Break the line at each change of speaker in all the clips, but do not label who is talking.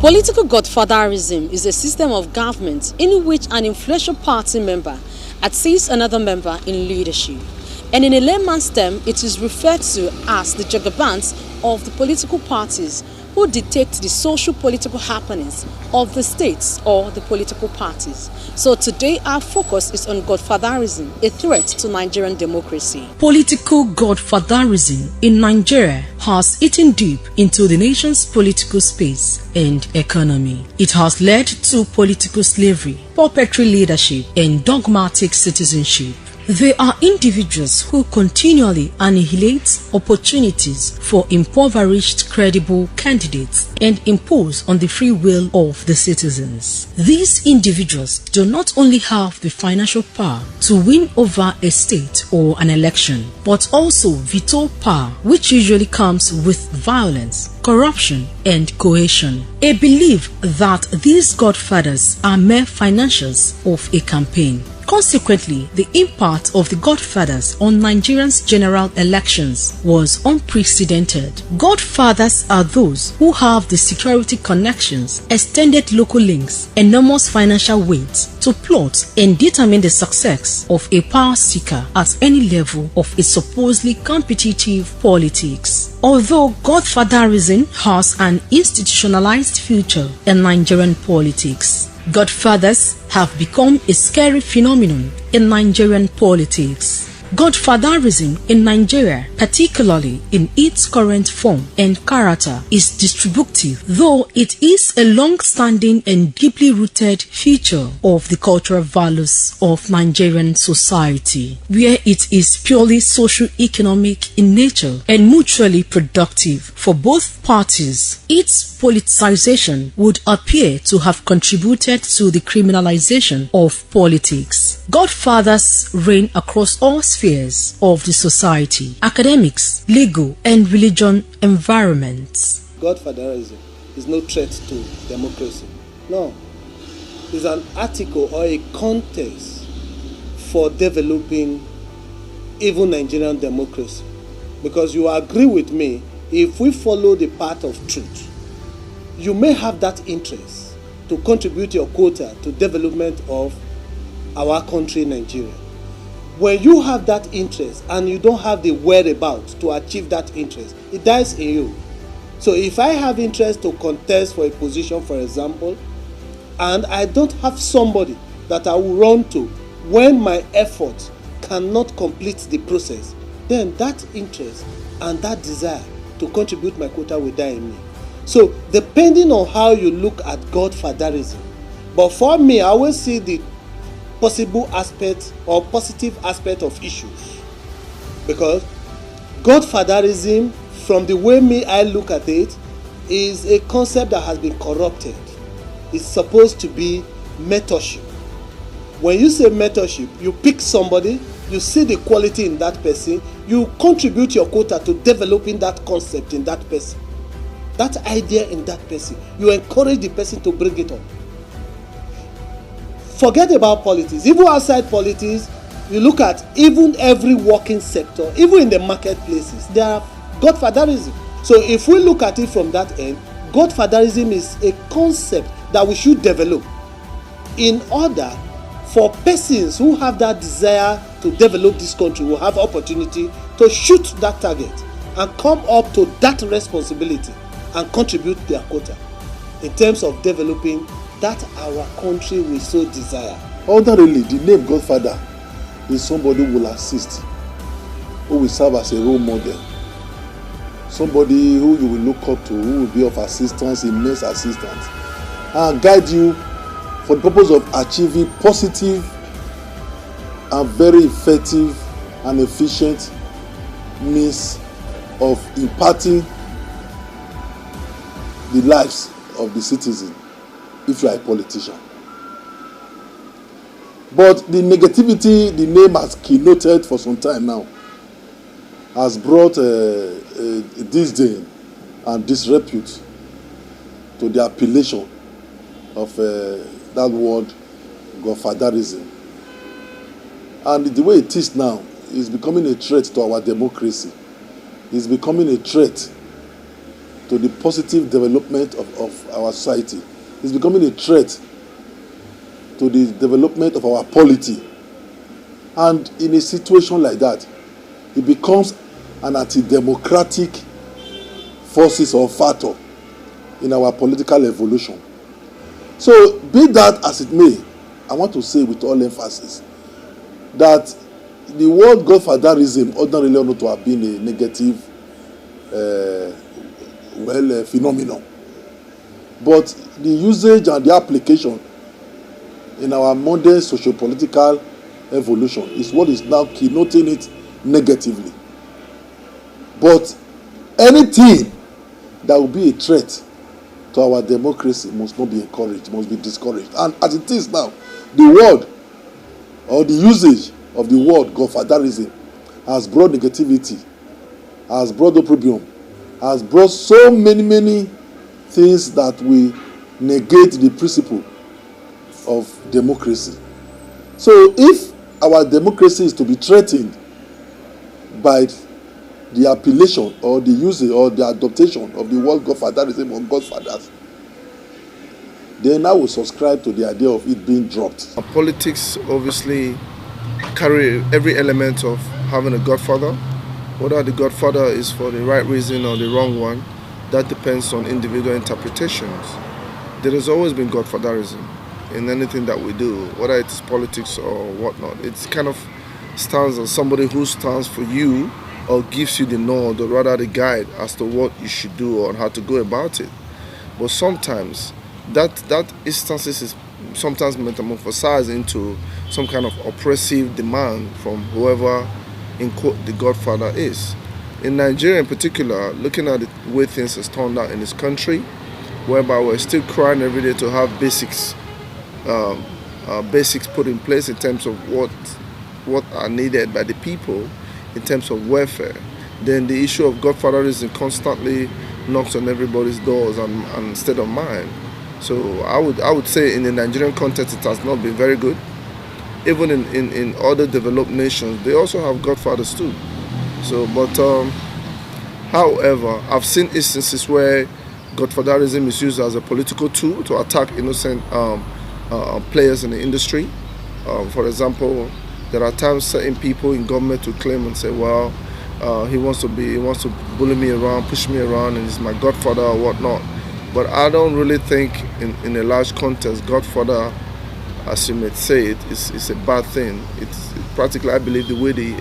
Political godfatherism is a system of government in which an influential party member assists another member in leadership. And in a layman's term, it is referred to as the juggernaut of the political parties who dictate the social political happenings of the states or the political parties. So today our focus is on godfatherism, a threat to Nigerian democracy. Political godfatherism in Nigeria has eaten deep into the nation's political space and economy. It has led to political slavery, puppetry leadership, and dogmatic citizenship. There are individuals who continually annihilate opportunities for impoverished credible candidates and impose on the free will of the citizens. These individuals do not only have the financial power to win over a state or an election, but also veto power, which usually comes with violence, corruption, and coercion. A belief that these godfathers are mere financiers of a campaign. Consequently, the impact of the godfathers on Nigerians' general elections was unprecedented. Godfathers are those who have the security connections, extended local links, enormous financial weight to plot and determine the success of a power seeker at any level of a supposedly competitive politics. Although godfatherism has an institutionalized future in Nigerian politics, godfathers have become a scary phenomenon in Nigerian politics. Godfatherism in Nigeria, particularly in its current form and character, is distributive, though it is a long-standing and deeply rooted feature of the cultural values of Nigerian society, where it is purely socio-economic in nature and mutually productive for both parties. Its politicization would appear to have contributed to the criminalization of politics. Godfathers reign across all spheres of the society: academics, legal, and religion environments.
Godfatherism is no threat to democracy. No. It's an article or a context for developing even Nigerian democracy. Because you agree with me, if we follow the path of truth, you may have that interest to contribute your quota to development of our country, Nigeria. When you have that interest and you don't have the whereabouts to achieve that interest, it dies in you. So if I have interest to contest for a position, for example, and I don't have somebody that I will run to when my effort cannot complete the process, then that interest and that desire to contribute my quota will die in me. So depending on how you look at godfatherism, but for me, I always see the possible aspect or positive aspect of issues, because godfatherism, from the way I look at it, is a concept that has been corrupted. It's supposed to be mentorship. When you say mentorship, you pick somebody, you see the quality in that person, you contribute your quota to developing that concept in that person, that idea in that person. You encourage the person to bring it up. Forget about politics. Even outside politics, you look at even every working sector, even in the marketplaces, there are godfatherism. So if we look at it from that end, godfatherism is a concept that we should develop in order for persons who have that desire to develop this country will have opportunity to shoot that target and come up to that responsibility and contribute their quota in terms of developing that our country we so desire.
Ordinarily, the name Godfather is somebody who will assist, who will serve as a role model, somebody who you will look up to, who will be of assistance, immense assistance, and guide you for the purpose of achieving positive and very effective and efficient means of imparting the lives of the citizen if you are a politician. But the negativity the name has keynoted for some time now has brought disdain and disrepute to the appellation of that word godfatherism. And the way it is now is becoming a threat to our democracy. It's becoming a threat to the positive development of our society. It's becoming a threat to the development of our polity. And in a situation like that, it becomes an anti-democratic forces or factor in our political evolution. So, be that as it may, I want to say with all emphasis that the word Godfatherism ordinarily ought not to have been a negative phenomenon. But the usage and the application in our modern socio-political evolution is what is now keynoting it negatively. But anything that will be a threat to our democracy must not be encouraged, must be discouraged. And as it is now, the word or the usage of the word Godfatherism has brought negativity, has brought opprobrium, has brought so many things that will negate the principle of democracy. So if our democracy is to be threatened by the appellation or the usage or the adaptation of the word Godfatherism or Godfathers, then I will subscribe to the idea of it being dropped.
Politics obviously carry every element of having a godfather. Whether the godfather is for the right reason or the wrong one, that depends on individual interpretations. There has always been Godfatherism in anything that we do, whether it's politics or whatnot. It kind of stands as somebody who stands for you or gives you the nod or rather the guide as to what you should do or how to go about it. But sometimes that instances is sometimes metamorphosized into some kind of oppressive demand from whoever, in quote, the godfather is. In Nigeria in particular, looking at the way things has turned out in this country, whereby we're still crying every day to have basics put in place in terms of what are needed by the people in terms of welfare, then the issue of Godfatherism constantly knocks on everybody's doors and state of mind. So I would say in the Nigerian context it has not been very good. Even in other developed nations, they also have godfathers too. So, but however, I've seen instances where Godfatherism is used as a political tool to attack innocent players in the industry. For example, there are times certain people in government will claim and say, well, he wants to bully me around, push me around, and he's my godfather or whatnot. But I don't really think in a large context, godfather, as you may say it, is a bad thing. It's practically, I believe, the way they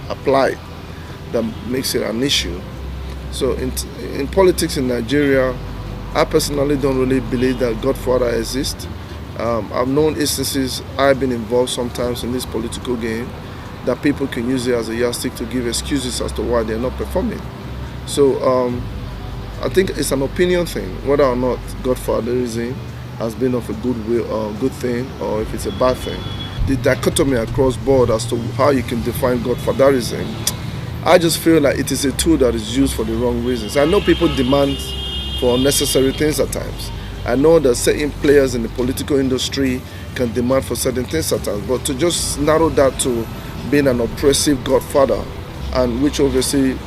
apply it that makes it an issue. So in politics in Nigeria, I personally don't really believe that godfather exists. I've known instances, I've been involved sometimes in this political game, that people can use it as a yardstick to give excuses as to why they're not performing. So I think it's an opinion thing, whether or not Godfatherism has been of a good thing or if it's a bad thing. The dichotomy across board as to how you can define Godfatherism, I just feel like it is a tool that is used for the wrong reasons. I know people demand for unnecessary things at times. I know that certain players in the political industry can demand for certain things at times, but to just narrow that to being an oppressive godfather, and which obviously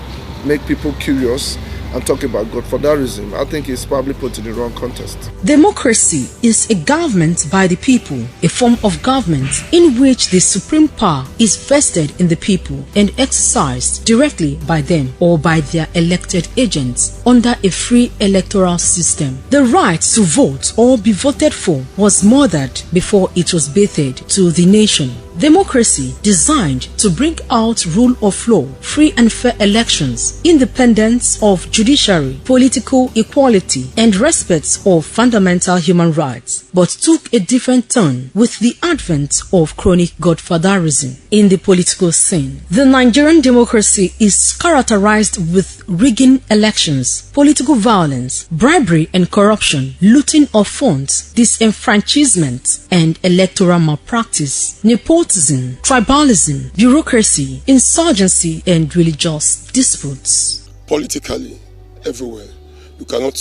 make people curious and talk about Godfatherism, I think it's probably put in the wrong context.
Democracy is a government by the people, a form of government in which the supreme power is vested in the people and exercised directly by them or by their elected agents under a free electoral system. The right to vote or be voted for was mothered before it was bathed to the nation. Democracy designed to bring out rule of law, free and fair elections, independence of judiciary, political equality, and respect of fundamental human rights, but took a different turn with the advent of chronic Godfatherism in the political scene. The Nigerian democracy is characterized with rigging elections, political violence, bribery and corruption, looting of funds, disenfranchisement, and electoral malpractice, nepotism, tribalism, bureaucracy, insurgency, and religious disputes.
Politically, everywhere, you cannot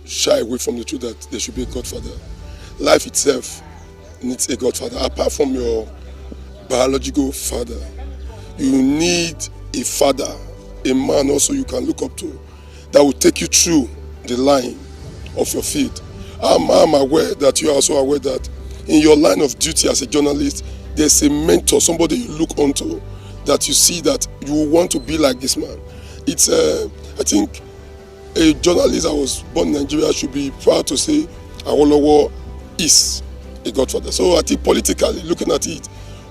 shy away from the truth that there should be a godfather. Life itself needs a godfather. Apart from your biological father, you need a father, a man also you can look up to, that will take you through the line of your field. I'm aware that you are also aware that in your line of duty as a journalist, there's a mentor, somebody you look onto, that you see that you want to be like this man. It's, I think, a journalist that was born in Nigeria should be proud to say Awolowo is a godfather. So I think politically, looking at it,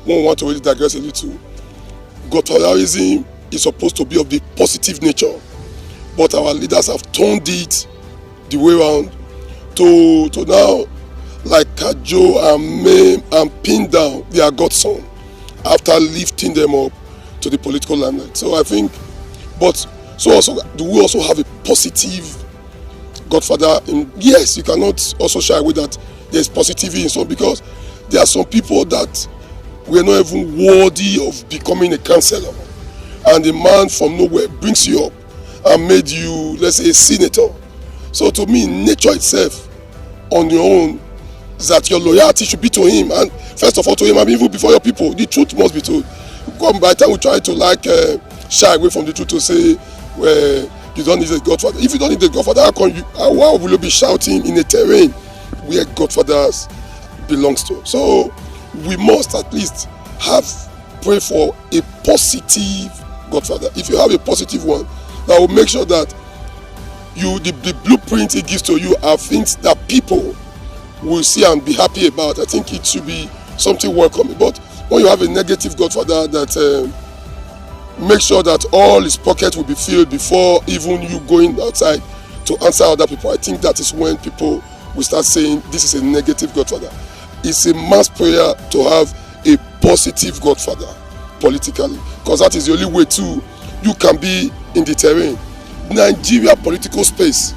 one want to really digress a little. Godfatherism is supposed to be of the positive nature, but our leaders have turned it the way around to now, like Kajo and Mame and pin down their godson after lifting them up to the political limelight. So I think, but so also do we also have a positive godfather? Yes, you cannot also shy away that there's positivity in some, because there are some people that were not even worthy of becoming a councillor, and the man from nowhere brings you up and made you, let's say, a senator. So to me, nature itself on your own is that your loyalty should be to him, and first of all to him, and even before your people. The truth must be told. By the time we try to shy away from the truth to say, well, you don't need a godfather. If you don't need a godfather, how will you be shouting in a terrain where godfathers belongs to? So we must at least pray for a positive godfather. If you have a positive one, that will make sure that the blueprint it gives to you are things that people will see and be happy about. I think it should be something welcoming. But when you have a negative godfather that makes sure that all his pockets will be filled before even you going outside to answer other people, I think that is when people will start saying this is a negative godfather. It's a mass prayer to have a positive godfather politically, because that is the only way you can be in the terrain. Nigeria political space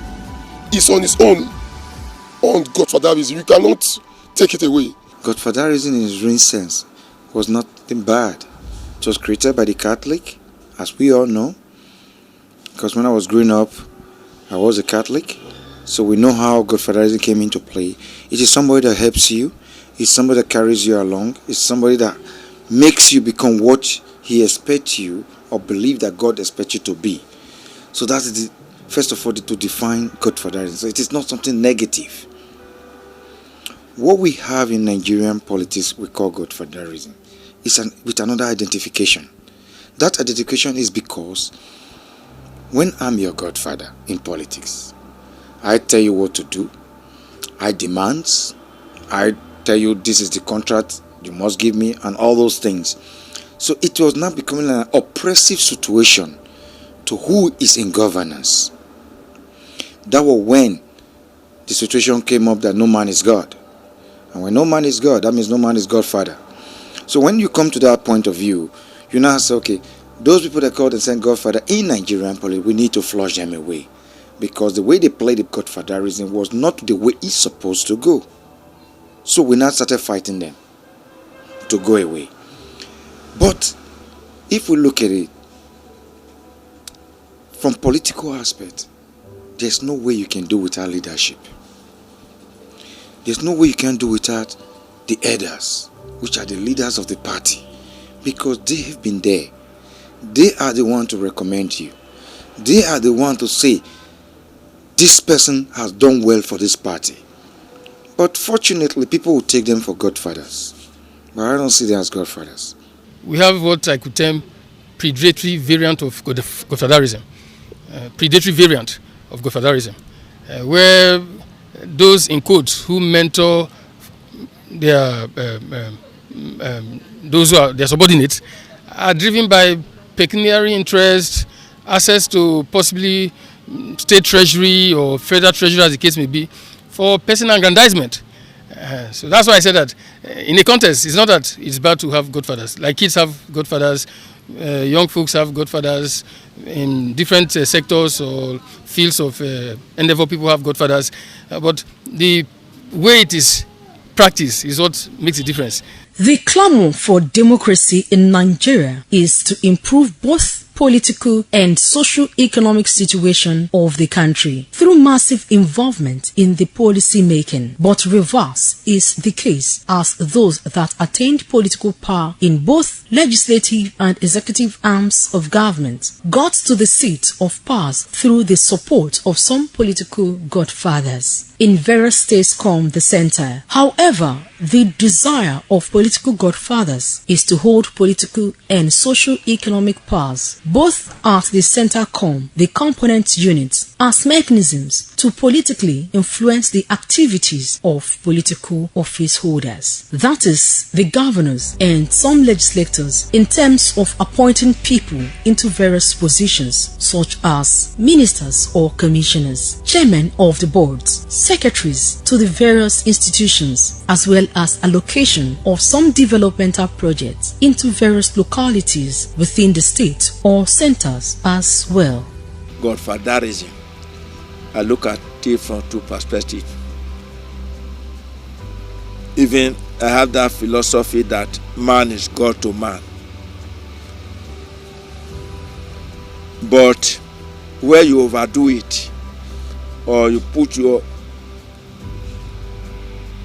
is on its own on godfatherism. You cannot take it away.
Godfatherism in its real sense was nothing bad. It was created by the Catholic, as we all know, because when I was growing up, I was a Catholic, so we know how godfatherism came into play. It is somebody that helps you, it's somebody that carries you along, it's somebody that makes you become what he expects you or believe that God expects you to be. So that's first of all to define godfatherism. So it is not something negative. What we have in Nigerian politics we call godfatherism is with another identification. That identification is because when I'm your godfather in politics, I tell you what to do, I demand, I tell you this is the contract you must give me, and all those things. So it was now becoming an oppressive situation to who is in governance. That was when the situation came up that no man is God. And when no man is God, that means no man is Godfather. So when you come to that point of view, you now say, okay, those people that call themselves Godfather in Nigerian politics, we need to flush them away. Because the way they played the godfatherism was not the way it's supposed to go. So we now started fighting them to go away. But if we look at it from political aspect, there's no way you can do without leadership. There's no way you can do without the elders, which are the leaders of the party, because they have been there. They are the one to recommend you. They are the one to say, this person has done well for this party. But fortunately, people will take them for godfathers. But I don't see them as godfathers.
We have what I could term predatory variant of godfatherism. Predatory variant of godfatherism, where those in quotes who mentor their those who are their subordinates are driven by pecuniary interest, access to possibly state treasury or federal treasury, as the case may be, for personal aggrandizement. So that's why I said that in a contest, it's not that it's bad to have godfathers. Like kids have godfathers, young folks have godfathers in different sectors or fields of endeavor. People have godfathers, but the way it is practiced is what makes a difference.
The clamor for democracy in Nigeria is to improve both political and socio-economic situation of the country through massive involvement in the policy making. But reverse is the case, as those that attained political power in both legislative and executive arms of government got to the seat of power through the support of some political godfathers. In various states come the center. However, the desire of political godfathers is to hold political and socio-economic powers, both at the center come the component units, as mechanisms to politically influence the activities of political office holders. That is, the governors and some legislators in terms of appointing people into various positions such as ministers or commissioners, chairmen of the boards, secretaries to the various institutions, as well as allocation of some developmental projects into various localities within the state or centers as well.
Godfatherism, I look at it from two perspectives. Even I have that philosophy that man is God to man. But where you overdo it, or you put your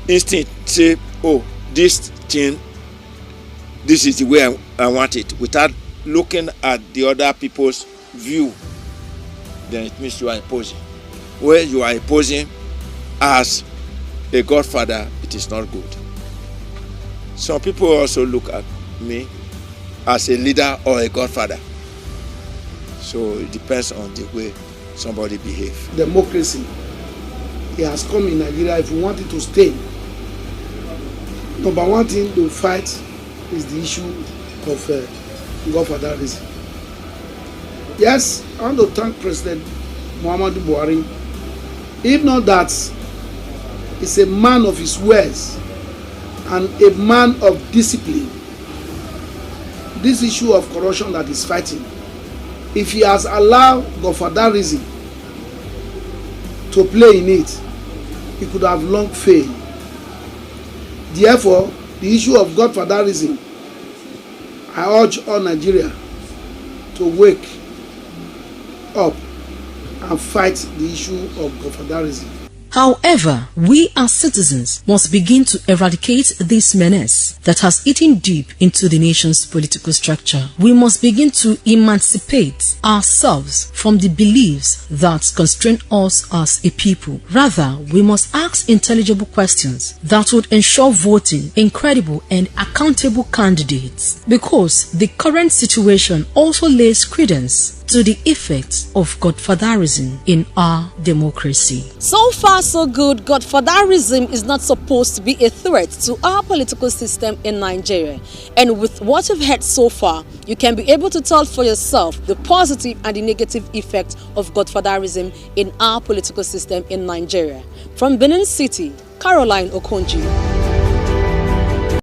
instinct, say, oh, this thing, this is the way I want it, without looking at the other people's view, then it means you are imposing. Where you are imposing as a godfather, it is not good. Some people also look at me as a leader or a godfather. So it depends on the way somebody behaves.
Democracy, it has come in Nigeria. If we want it to stay, number one thing to fight is the issue of godfatherism. Yes, I want to thank President Muhammadu Buhari. If not that, he's a man of his words and a man of discipline. This issue of corruption that he's fighting, if he has allowed godfatherism to play in it, he could have long failed. Therefore, the issue of godfatherism, I urge all Nigeria to wake up and fight the issue of godfatherism.
However, we as citizens must begin to eradicate this menace that has eaten deep into the nation's political structure. We must begin to emancipate ourselves from the beliefs that constrain us as a people. Rather, we must ask intelligible questions that would ensure voting in credible and accountable candidates, because the current situation also lays credence to the effects of godfatherism in our democracy.
So far, so good. Godfatherism is not supposed to be a threat to our political system in Nigeria. And with what you've heard so far, you can be able to tell for yourself the positive and the negative effect of godfatherism in our political system in Nigeria. From Benin City, Caroline Okonji.